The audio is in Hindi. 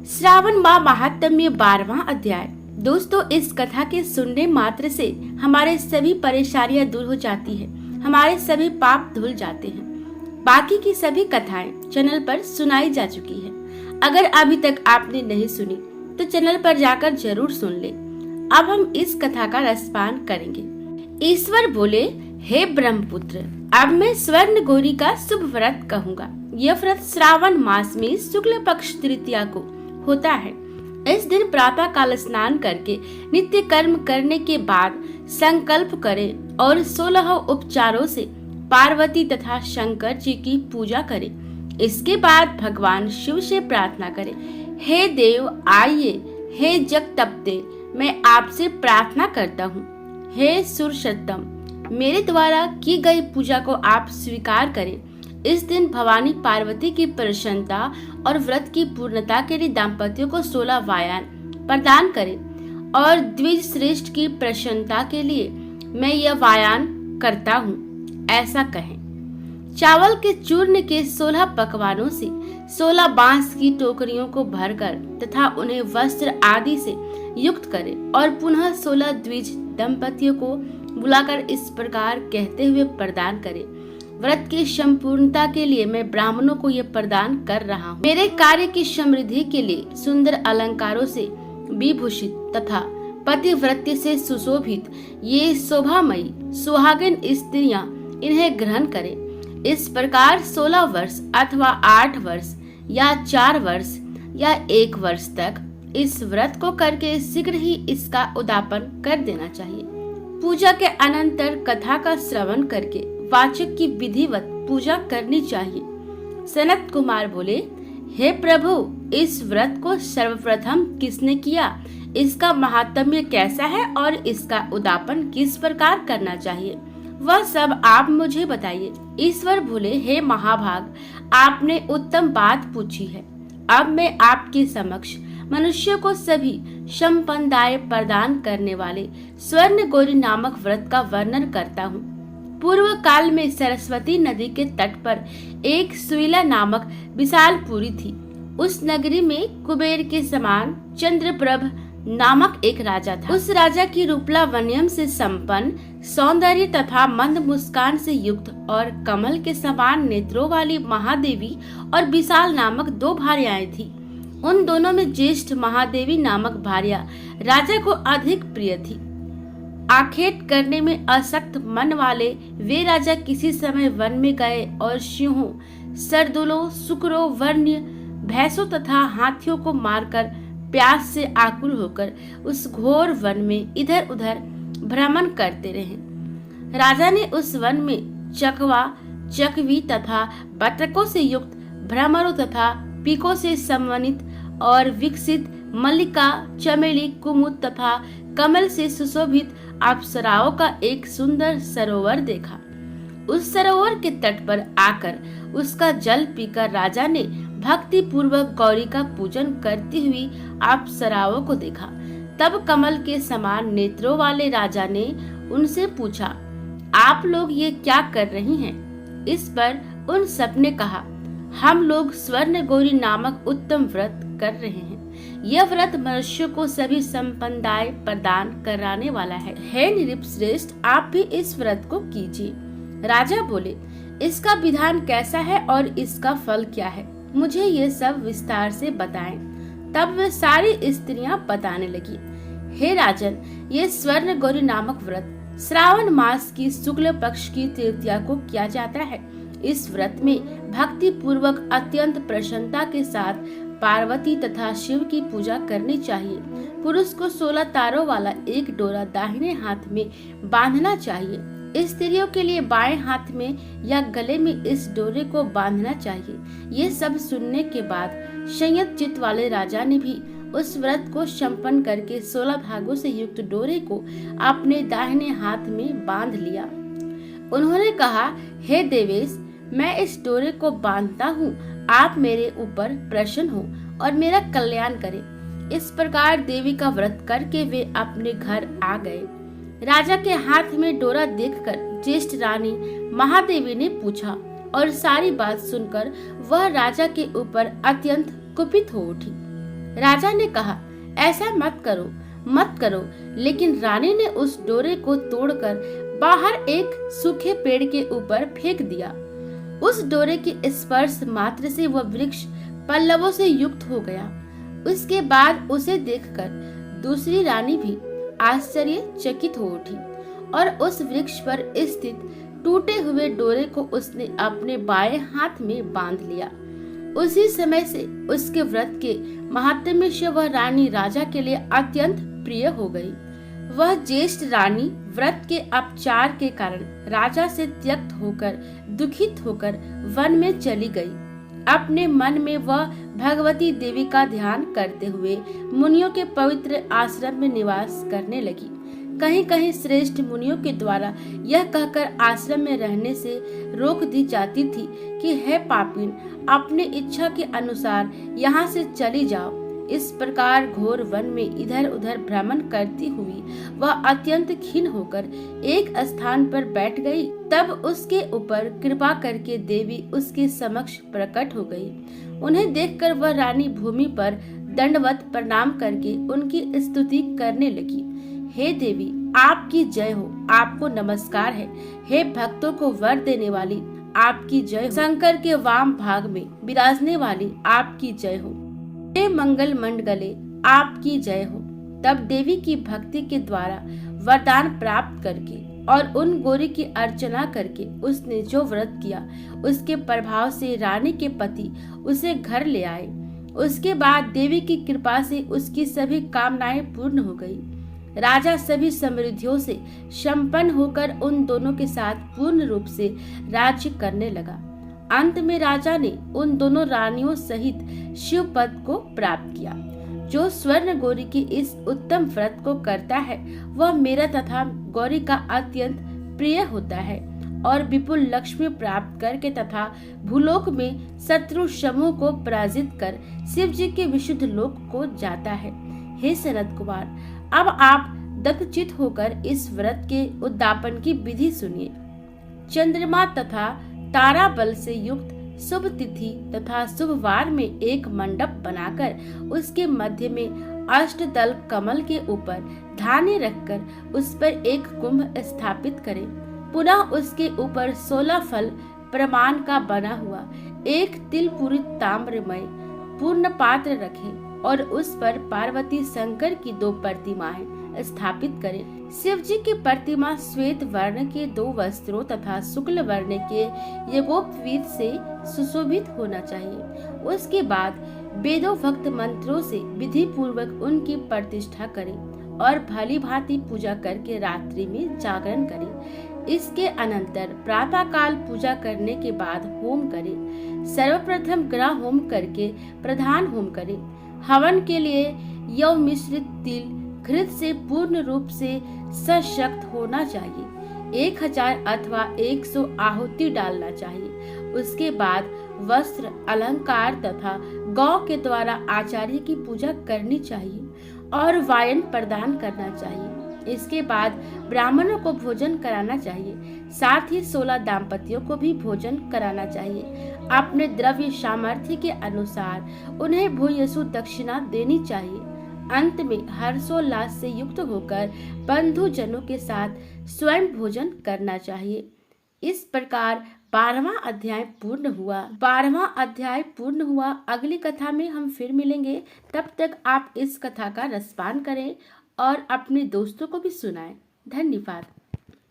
श्रावण माह महात्म्य 12वां अध्याय। दोस्तों, इस कथा के सुनने मात्र से हमारे सभी परेशानियां दूर हो जाती है, हमारे सभी पाप धुल जाते हैं। बाकी की सभी कथाएं चैनल पर सुनाई जा चुकी है। अगर अभी तक आपने नहीं सुनी तो चैनल पर जाकर जरूर सुन ले। अब हम इस कथा का रसपान करेंगे। ईश्वर बोले, हे ब्रह्मपुत्र, अब मैं स्वर्ण गौरी का शुभ व्रत कहूँगा। यह व्रत श्रावण मास में शुक्ल पक्ष तृतीया को होता है। इस दिन प्रातः काल स्नान करके नित्य कर्म करने के बाद संकल्प करें और 16 उपचारों से पार्वती तथा शंकर जी की पूजा करें। इसके बाद भगवान शिव से प्रार्थना करें, हे देव आइए, हे जगतपते, मैं आपसे प्रार्थना करता हूँ। हे सुरसत्तम, मेरे द्वारा की गई पूजा को आप स्वीकार करें। इस दिन भवानी पार्वती की प्रसन्नता और व्रत की पूर्णता के लिए दाम्पत्यों को 16 वायान प्रदान करें और द्विज श्रेष्ठ की प्रसन्नता के लिए मैं यह वायान करता हूँ, ऐसा कहें। चावल के चूर्ण के 16 पकवानों से 16 बांस की टोकरियों को भरकर तथा उन्हें वस्त्र आदि से युक्त करें और पुनः 16 द्विज दंपतियों को बुलाकर इस प्रकार कहते हुए प्रदान करें, व्रत की संपूर्णता के लिए मैं ब्राह्मणों को यह प्रदान कर रहा हूँ। मेरे कार्य की समृद्धि के लिए सुंदर अलंकारों से विभूषित तथा पतिव्रत्य से सुशोभित ये शोभामयी सुहागिन स्त्रियां इन्हें ग्रहण करें। इस प्रकार 16 वर्ष अथवा 8 वर्ष या 4 वर्ष या 1 वर्ष तक इस व्रत को करके शीघ्र ही इसका उद्यापन कर देना चाहिए। पूजा के अनंतर कथा का श्रवण करके वाचक की विधिवत पूजा करनी चाहिए। सनत कुमार बोले, हे प्रभु, इस व्रत को सर्वप्रथम किसने किया, इसका महात्म्य कैसा है और इसका उद्यापन किस प्रकार करना चाहिए, वह सब आप मुझे बताइए। ईश्वर बोले, हे महाभाग, आपने उत्तम बात पूछी है। अब मैं आपके समक्ष मनुष्य को सभी संपदाएं प्रदान करने वाले स्वर्ण गौरी नामक व्रत का वर्णन करता हूँ। पूर्व काल में सरस्वती नदी के तट पर एक सुईला नामक विशालपुरी थी। उस नगरी में कुबेर के समान चंद्रप्रभ नामक एक राजा था। उस राजा की रूपलावण्यम से संपन्न, सौंदर्य तथा मंद मुस्कान से युक्त और कमल के समान नेत्रों वाली महादेवी और विशाल नामक 2 भार्याएं थी। उन दोनों में ज्येष्ठ महादेवी नामक भार्या राजा को अधिक प्रिय थी। आखेट करने में आसक्त मन वाले वे राजा किसी समय वन में गए और सिंहों, सरदुलों, सुकरों, वन्य भैंसों तथा हाथियों को मारकर प्यास से आकुल होकर उस घोर वन में इधर उधर भ्रमण करते रहे। राजा ने उस वन में चकवा, चकवी तथा बतकों से युक्त भ्रमरों तथा पीकों से समन्वित और विकसित मल्लिका, चमेली, कुमुद तथा कमल से सुशोभित अप्सराओं का एक सुंदर सरोवर देखा। उस सरोवर के तट पर आकर उसका जल पीकर राजा ने भक्ति पूर्वक गौरी का पूजन करती हुई अप्सराओं को देखा। तब कमल के समान नेत्रों वाले राजा ने उनसे पूछा, आप लोग ये क्या कर रही हैं? इस पर उन सब ने कहा, हम लोग स्वर्ण गौरी नामक उत्तम व्रत कर रहे हैं। यह व्रत मनुष्य को सभी संपदाएं प्रदान कराने वाला है। हे नृपश्रेष्ठ, आप भी इस व्रत को कीजिए। राजा बोले, इसका विधान कैसा है और इसका फल क्या है, मुझे ये सब विस्तार से बताएं। तब वे सारी स्त्रियां बताने लगी, हे राजन, ये स्वर्ण गौरी नामक व्रत श्रावण मास की शुक्ल पक्ष की तृतीया को किया जाता है। इस व्रत में भक्ति पूर्वक अत्यंत प्रसन्नता के साथ पार्वती तथा शिव की पूजा करनी चाहिए। पुरुष को 16 तारों वाला एक डोरा दाहिने हाथ में बांधना चाहिए। स्त्रियों के लिए बाएं हाथ में या गले में इस डोरे को बांधना चाहिए। ये सब सुनने के बाद संयत चित्त वाले राजा ने भी उस व्रत को संपन्न करके 16 धागों से युक्त डोरे को अपने दाहिने हाथ में बांध लिया। उन्होंने कहा, हे देवेश, मैं इस डोरे को बांधता हूँ, आप मेरे ऊपर प्रसन्न हो और मेरा कल्याण करें। इस प्रकार देवी का व्रत करके वे अपने घर आ गए। राजा के हाथ में डोरा देखकर ज्येष्ठ रानी महादेवी ने पूछा और सारी बात सुनकर वह राजा के ऊपर अत्यंत कुपित हो उठी। राजा ने कहा, ऐसा मत करो, मत करो। लेकिन रानी ने उस डोरे को तोड़कर बाहर एक सूखे पेड़ के ऊपर फेंक दिया। उस डोरे के स्पर्श मात्र से वह वृक्ष पल्लवों से युक्त हो गया। उसके बाद उसे देखकर दूसरी रानी भी आश्चर्यचकित हो उठी और उस वृक्ष पर स्थित टूटे हुए डोरे को उसने अपने बाएं हाथ में बांध लिया। उसी समय से उसके व्रत के महात्म्य से वह रानी राजा के लिए अत्यंत प्रिय हो गई। वह ज्येष्ठ रानी व्रत के अपचार के कारण राजा से त्यक्त होकर दुखित होकर वन में चली गई। अपने मन में वह भगवती देवी का ध्यान करते हुए मुनियों के पवित्र आश्रम में निवास करने लगी। कहीं कहीं श्रेष्ठ मुनियों के द्वारा यह कहकर आश्रम में रहने से रोक दी जाती थी कि हे पापीन, अपने इच्छा के अनुसार यहाँ से चली जाओ। इस प्रकार घोर वन में इधर उधर भ्रमण करती हुई वह अत्यंत खिन्न होकर एक स्थान पर बैठ गई। तब उसके ऊपर कृपा करके देवी उसके समक्ष प्रकट हो गई। उन्हें देखकर वह रानी भूमि पर दंडवत प्रणाम करके उनकी स्तुति करने लगी। हे देवी, आपकी जय हो, आपको नमस्कार है। हे भक्तों को वर देने वाली, आपकी जय हो। शंकर के वाम भाग में विराजने वाली, आपकी जय हो। हे मंगल मंडले, आपकी जय हो। तब देवी की भक्ति के द्वारा वरदान प्राप्त करके और उन गौरी की अर्चना करके उसने जो व्रत किया उसके प्रभाव से रानी के पति उसे घर ले आए। उसके बाद देवी की कृपा से उसकी सभी कामनाएं पूर्ण हो गई। राजा सभी समृद्धियों से संपन्न होकर उन दोनों के साथ पूर्ण रूप से राज्य करने लगा। अंत में राजा ने उन दोनों रानियों सहित शिव पद को प्राप्त किया। जो स्वर्ण गौरी की इस उत्तम व्रत को करता है वह मेरा तथा गौरी का अत्यंत प्रिय होता है और विपुल लक्ष्मी प्राप्त करके तथा भूलोक में शत्रु समूह को पराजित कर शिव जी के विशुद्ध लोक को जाता है। हे सनत कुमार, अब आप दत्तचित होकर इस व्रत के उद्यापन की विधि सुनिए। चंद्रमा तथा तारा बल से युक्त शुभ तिथि तथा शुभ वार में एक मंडप बनाकर उसके मध्य में अष्टदल कमल के ऊपर धान्य रखकर उस पर एक कुंभ स्थापित करें। पुनः उसके ऊपर 16 फल प्रमाण का बना हुआ एक तिल पूरित ताम्रमय पूर्ण पात्र रखें और उस पर पार्वती शंकर की 2 प्रतिमाएं स्थापित करें। शिव जी की प्रतिमा श्वेत वर्ण के 2 वस्त्रों तथा शुक्ल वर्ण के यज्ञोपवीत से सुशोभित होना चाहिए। उसके बाद वेदोक्त मंत्रों से विधि पूर्वक उनकी प्रतिष्ठा करें और भली भांति पूजा करके रात्रि में जागरण करें। इसके अनंतर प्रातः काल पूजा करने के बाद होम करें। सर्वप्रथम ग्रह होम करके प्रधान होम करें। हवन के लिए यव मिश्रित तिल घृत से पूर्ण रूप से सशक्त होना चाहिए। 1000 अथवा 100 आहुति डालना चाहिए। उसके बाद वस्त्र अलंकार तथा गौ के द्वारा आचार्य की पूजा करनी चाहिए और वायन प्रदान करना चाहिए। इसके बाद ब्राह्मणों को भोजन कराना चाहिए। साथ ही 16 दाम्पत्यों को भी भोजन कराना चाहिए। अपने द्रव्य सामर्थ्य के अनुसार उन्हें भूयसु दक्षिणा देनी चाहिए। अंत में हर्षोल्लास से युक्त होकर बंधु जनों के साथ स्वयं भोजन करना चाहिए। इस प्रकार 12वां अध्याय पूर्ण हुआ। अगली कथा में हम फिर मिलेंगे। तब तक आप इस कथा का रसपान करें और अपने दोस्तों को भी सुनाएं। धन्यवाद।